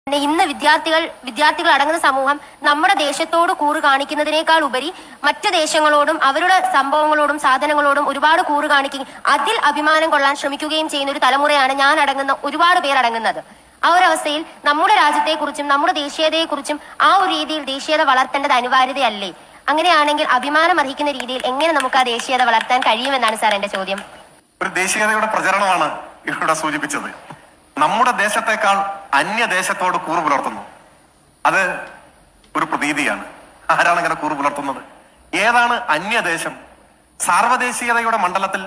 ഇന്ന് വിദ്യാർത്ഥികൾ അടങ്ങുന്ന സമൂഹം നമ്മുടെ ദേശത്തോട് കൂറ് കാണിക്കുന്നതിനേക്കാൾ ഉപരി മറ്റ് ദേശങ്ങളോടും അവരുടെ സംഭവങ്ങളോടും സാധനങ്ങളോടും ഒരുപാട് കൂറ് കാണിക്കുകയും അതിൽ അഭിമാനം കൊള്ളാൻ ശ്രമിക്കുകയും ചെയ്യുന്ന ഒരു തലമുറയാണ് ഞാൻ അടങ്ങുന്ന ഒരുപാട് പേർ അടങ്ങുന്നത്. ആ ഒരു അവസ്ഥയിൽ നമ്മുടെ രാജ്യത്തെക്കുറിച്ചും നമ്മുടെ ദേശീയതയെക്കുറിച്ചും ആ ഒരു രീതിയിൽ ദേശീയത വളർത്തേണ്ടത് അനിവാര്യതയല്ലേ? അങ്ങനെയാണെങ്കിൽ അഭിമാനം അർഹിക്കുന്ന രീതിയിൽ എങ്ങനെ നമുക്ക് ആ ദേശീയത വളർത്താൻ കഴിയുമെന്നാണ് സാർ എന്റെ ചോദ്യം. ഒരു ദേശീയതയുടെ പ്രചരണമാണ് ഇവിടെ സൂചിപ്പിച്ചത്. നമ്മുടെ ദേശത്തെക്കാൾ അന്യദേശത്തോട് കൂറ് പുലർത്തുന്നു. അത് ഒരു പ്രതീതിയാണ്. ആരാണ് ഇങ്ങനെ കൂറ് പുലർത്തുന്നത്? ഏതാണ് അന്യദേശം? സാർവദേശീയതയുടെ മണ്ഡലത്തിൽ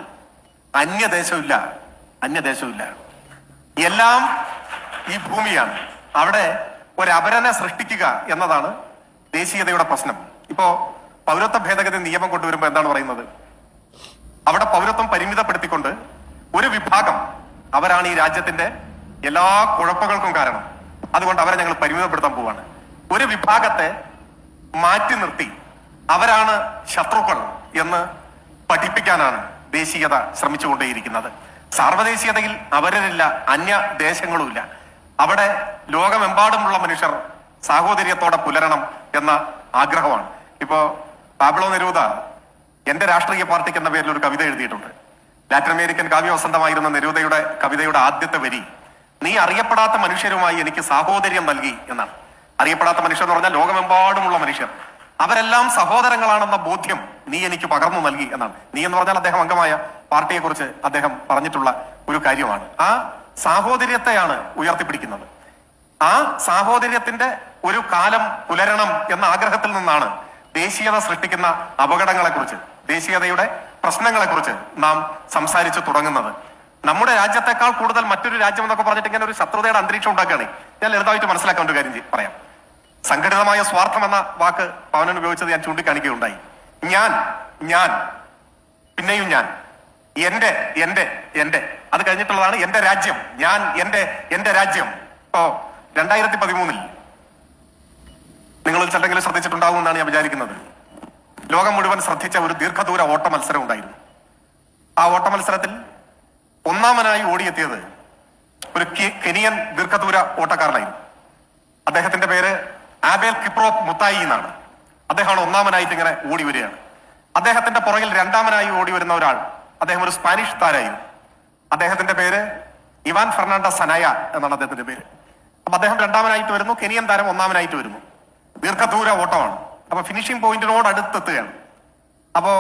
അന്യദേശമില്ല. എല്ലാം ഈ ഭൂമിയാണ്. അവിടെ ഒരപരനെ സൃഷ്ടിക്കുക എന്നതാണ് ദേശീയതയുടെ പ്രശ്നം. ഇപ്പോ പൗരത്വ ഭേദഗതി നിയമം കൊണ്ടുവരുമ്പോ എന്താണ് പറയുന്നത്? അവിടെ പൗരത്വം പരിമിതപ്പെടുത്തിക്കൊണ്ട് ഒരു വിഭാഗം, അവരാണ് ഈ രാജ്യത്തിന്റെ എല്ലാ കുഴപ്പങ്ങൾക്കും കാരണം, അതുകൊണ്ട് അവരെ ഞങ്ങൾ പരിമിതപ്പെടുത്താൻ പോവാണ്. ഒരു വിഭാഗത്തെ മാറ്റി നിർത്തി അവരാണ് ശത്രുക്കൾ എന്ന് പഠിപ്പിക്കാനാണ് ദേശീയത ശ്രമിച്ചുകൊണ്ടേയിരിക്കുന്നത്. സാർവദേശീയതയിൽ അവരില്ല, അന്യ ദേശങ്ങളുമില്ല. അവിടെ ലോകമെമ്പാടുമുള്ള മനുഷ്യർ സാഹോദര്യത്തോടെ പുലരണം എന്ന ആഗ്രഹമാണ്. ഇപ്പോ പാബ്ലോ നെരൂദ എന്റെ രാഷ്ട്രീയ പാർട്ടിക്ക് എന്ന പേരിൽ ഒരു കവിത എഴുതിയിട്ടുണ്ട്. ലാറ്റിൻ അമേരിക്കൻ കാവ്യവസന്തമായിരുന്ന നെരൂദയുടെ കവിതയുടെ ആദ്യത്തെ വരി, നീ അറിയപ്പെടാത്ത മനുഷ്യരുമായി എനിക്ക് സാഹോദര്യം നൽകി എന്നാണ്. അറിയപ്പെടാത്ത മനുഷ്യർ എന്ന് പറഞ്ഞാൽ ലോകമെമ്പാടുമുള്ള മനുഷ്യർ, അവരെല്ലാം സഹോദരങ്ങളാണെന്ന ബോധ്യം നീ എനിക്ക് പകർന്നു നൽകി എന്നാണ്. നീ എന്ന് പറഞ്ഞാൽ അദ്ദേഹം അംഗമായ പാർട്ടിയെ കുറിച്ച് അദ്ദേഹം പറഞ്ഞിട്ടുള്ള ഒരു കാര്യമാണ്. ആ സാഹോദര്യത്തെയാണ് ഉയർത്തിപ്പിടിക്കുന്നത്. ആ സാഹോദര്യത്തിന്റെ ഒരു കാലം പുലരണം എന്ന ആഗ്രഹത്തിൽ നിന്നാണ് ദേശീയത സൃഷ്ടിക്കുന്ന അപകടങ്ങളെക്കുറിച്ച്, ദേശീയതയുടെ പ്രശ്നങ്ങളെക്കുറിച്ച് നാം സംസാരിച്ചു തുടങ്ങുന്നത്. നമ്മുടെ രാജ്യത്തെക്കാൾ കൂടുതൽ മറ്റൊരു രാജ്യം എന്നൊക്കെ പറഞ്ഞിട്ട് ഇങ്ങനെ ഒരു ശത്രുതയുടെ അന്തരീക്ഷം ഉണ്ടാക്കുകയാണ്. ഞാൻ ലളിതമായിട്ട് മനസ്സിലാക്കേണ്ട ഒരു കാര്യം പറയാം. സംഘടിതമായ സ്വാർത്ഥം എന്ന വാക്ക് പവനൻ ഉപയോഗിച്ചത് ഞാൻ ചൂണ്ടിക്കാണിക്കുകയുണ്ടായി. ഞാൻ പിന്നെയും ഞാൻ, എന്റെ അത് കഴിഞ്ഞിട്ടുള്ളതാണ് എന്റെ രാജ്യം. ഞാൻ എന്റെ രാജ്യം. ഇപ്പോ 2013 നിങ്ങൾ ചിലരെങ്കിലും ശ്രദ്ധിച്ചിട്ടുണ്ടാവും എന്നാണ് ഞാൻ വിചാരിക്കുന്നത്. ലോകം മുഴുവൻ ശ്രദ്ധിച്ച ഒരു ദീർഘദൂര ഓട്ട മത്സരം ഉണ്ടായിരുന്നു. ആ ഓട്ട മത്സരത്തിൽ ഒന്നാമനായി ഓടിയെത്തിയത് ഒരു കെനിയൻ ദീർഘദൂര ഓട്ടക്കാരനായിരുന്നു. അദ്ദേഹത്തിന്റെ പേര് ആബേൽ കിപ്രോപ്പ് മുത്തായി എന്നാണ്. അദ്ദേഹമാണ് ഒന്നാമനായിട്ട് ഇങ്ങനെ ഓടി വരികയാണ്. അദ്ദേഹത്തിന്റെ പുറകിൽ രണ്ടാമനായി ഓടി വരുന്ന ഒരാൾ, അദ്ദേഹം ഒരു സ്പാനിഷ് താരമായിരുന്നു. അദ്ദേഹത്തിന്റെ പേര് ഇവാൻ ഫെർണാണ്ടോ സനായ എന്നാണ് അദ്ദേഹത്തിന്റെ പേര്. അപ്പൊ അദ്ദേഹം രണ്ടാമനായിട്ട് വരുന്നു, കെനിയൻ താരം ഒന്നാമനായിട്ട് വരുന്നു. ദീർഘദൂര ഓട്ടമാണ്. അപ്പൊ ഫിനിഷിംഗ് പോയിന്റിനോട് അടുത്തെത്തുകയാണ്. അപ്പോ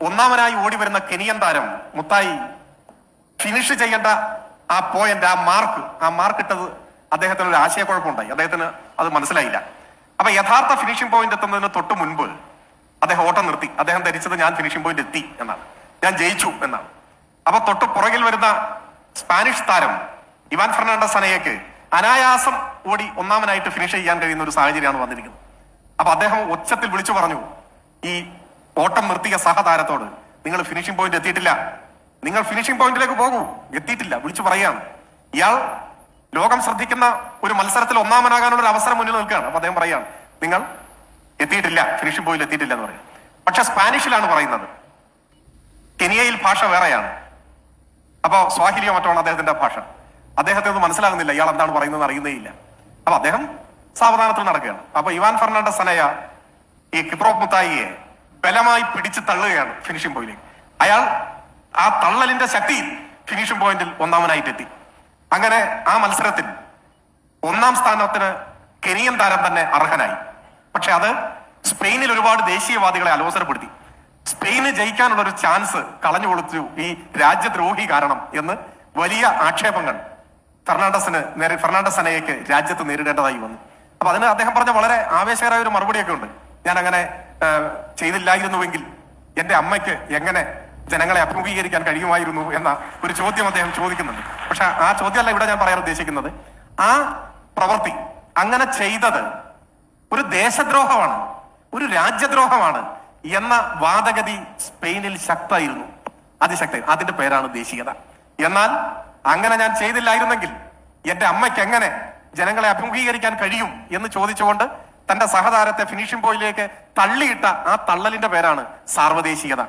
ഒന്നാമനായി ഓടി വരുന്ന കെനിയൻ താരം മുത്തായി ഫിനിഷ് ചെയ്യേണ്ട ആ പോയിന്റ്, ആ മാർക്ക് ഇട്ടത് അദ്ദേഹത്തിന് ഒരു ആശയക്കുഴപ്പമുണ്ടായി. അദ്ദേഹത്തിന് അത് മനസ്സിലായില്ല. അപ്പൊ യഥാർത്ഥ ഫിനിഷിംഗ് പോയിന്റ് എത്തുന്നതിന് തൊട്ട് മുൻപ് അദ്ദേഹം ഓട്ടം നിർത്തി. അദ്ദേഹം ധരിച്ചത് ഞാൻ ഫിനിഷിംഗ് പോയിന്റ് എത്തി എന്നാണ്, ഞാൻ ജയിച്ചു എന്നാണ്. അപ്പൊ തൊട്ട് പുറകിൽ വരുന്ന സ്പാനിഷ് താരം ഇവാൻ ഫെർണാണ്ടോ സനയയ്ക്ക് അനായാസം ഓടി ഒന്നാമനായിട്ട് ഫിനിഷ് ചെയ്യാൻ കഴിയുന്ന ഒരു സാഹചര്യമാണ് വന്നിരിക്കുന്നത്. അപ്പൊ അദ്ദേഹം ഒച്ചത്തിൽ വിളിച്ചു പറഞ്ഞു ഈ ഓട്ടം നിർത്തിയ സഹതാരത്തോട്, നിങ്ങൾ ഫിനിഷിംഗ് പോയിന്റ് എത്തിയിട്ടില്ല, നിങ്ങൾ ഫിനിഷിംഗ് പോയിന്റിലേക്ക് പോകൂ, എത്തിയിട്ടില്ല, വിളിച്ചു പറയുകയാണ്. ഇയാൾ ലോകം ശ്രദ്ധിക്കുന്ന ഒരു മത്സരത്തിൽ ഒന്നാമനാകാനുള്ള ഒരു അവസരം മുന്നിൽ നിൽക്കുകയാണ്. അപ്പൊ അദ്ദേഹം പറയാണ്, നിങ്ങൾ എത്തിയിട്ടില്ല, ഫിനിഷിംഗ് പോയിന്റ് എത്തിയിട്ടില്ല എന്ന് പറയും. പക്ഷെ സ്പാനിഷിലാണ് പറയുന്നത്. കെനിയയിൽ ഭാഷ വേറെയാണ്. അപ്പോ സ്വാഹിലിയോ മറ്റോ അദ്ദേഹത്തിന്റെ ഭാഷ. അദ്ദേഹത്തെ ഒന്നും മനസ്സിലാകുന്നില്ല, ഇയാൾ എന്താണ് പറയുന്നത് അറിയുന്നേയില്ല. അപ്പൊ അദ്ദേഹം സാവധാനത്തിൽ നടക്കുകയാണ്. അപ്പൊ ഇവാൻ ഫെർണാണ്ടോ സനയ ഈ കിപ്രോപ്പ് മുത്തായിയെ ബലമായി പിടിച്ച് തള്ളുകയാണ് ഫിനിഷിംഗ് പോയിന്റിലേക്ക്. അയാൾ ആ തള്ളലിന്റെ ശക്തിയിൽ ഫിനിഷിംഗ് പോയിന്റിൽ ഒന്നാമനായിട്ട് എത്തി. അങ്ങനെ ആ മത്സരത്തിൽ ഒന്നാം സ്ഥാനത്തിന് കെനിയൻ താരം തന്നെ അർഹനായി. പക്ഷെ അത് സ്പെയിനിൽ ഒരുപാട് ദേശീയവാദികളെ അലോസരപ്പെടുത്തി. സ്പെയിന് ജയിക്കാനുള്ള ഒരു ചാൻസ് കളഞ്ഞു കൊടുത്തു ഈ രാജ്യദ്രോഹി കാരണം എന്ന് വലിയ ആക്ഷേപങ്ങൾ ഫെർണാണ്ടോ സനയയ്ക്ക് രാജ്യത്ത് നേരിടേണ്ടതായി വന്നു. അപ്പൊ അതിന് അദ്ദേഹം പറഞ്ഞ വളരെ ആവേശകരമായ ഒരു മറുപടിയൊക്കെ ഉണ്ട്. ഞാൻ അങ്ങനെ ചെയ്തില്ലായിരുന്നുവെങ്കിൽ എന്റെ അമ്മയ്ക്ക് എങ്ങനെ ജനങ്ങളെ അഭിമുഖീകരിക്കാൻ കഴിയുമായിരുന്നു എന്ന ഒരു ചോദ്യം അദ്ദേഹം ചോദിക്കുന്നുണ്ട്. പക്ഷെ ആ ചോദ്യമല്ല ഇവിടെ ഞാൻ പറയാൻ ഉദ്ദേശിക്കുന്നത്. ആ പ്രവൃത്തി അങ്ങനെ ചെയ്തത് ഒരു ദേശദ്രോഹമാണ്, ഒരു രാജ്യദ്രോഹമാണ് എന്ന വാദഗതി സ്പെയിനിൽ ശക്തമായിരുന്നു, അതിശക്തി. അതിന്റെ പേരാണ് ദേശീയത. എന്നാൽ അങ്ങനെ ഞാൻ ചെയ്തില്ലായിരുന്നെങ്കിൽ എന്റെ അമ്മയ്ക്ക് എങ്ങനെ ജനങ്ങളെ അഭിമുഖീകരിക്കാൻ കഴിയും എന്ന് ചോദിച്ചുകൊണ്ട് തന്റെ സഹതാരത്തെ ഫിനിഷിംഗ് പോയിന്റിലേക്ക് തള്ളിയിട്ട ആ തള്ളലിന്റെ പേരാണ് സാർവദേശീയത.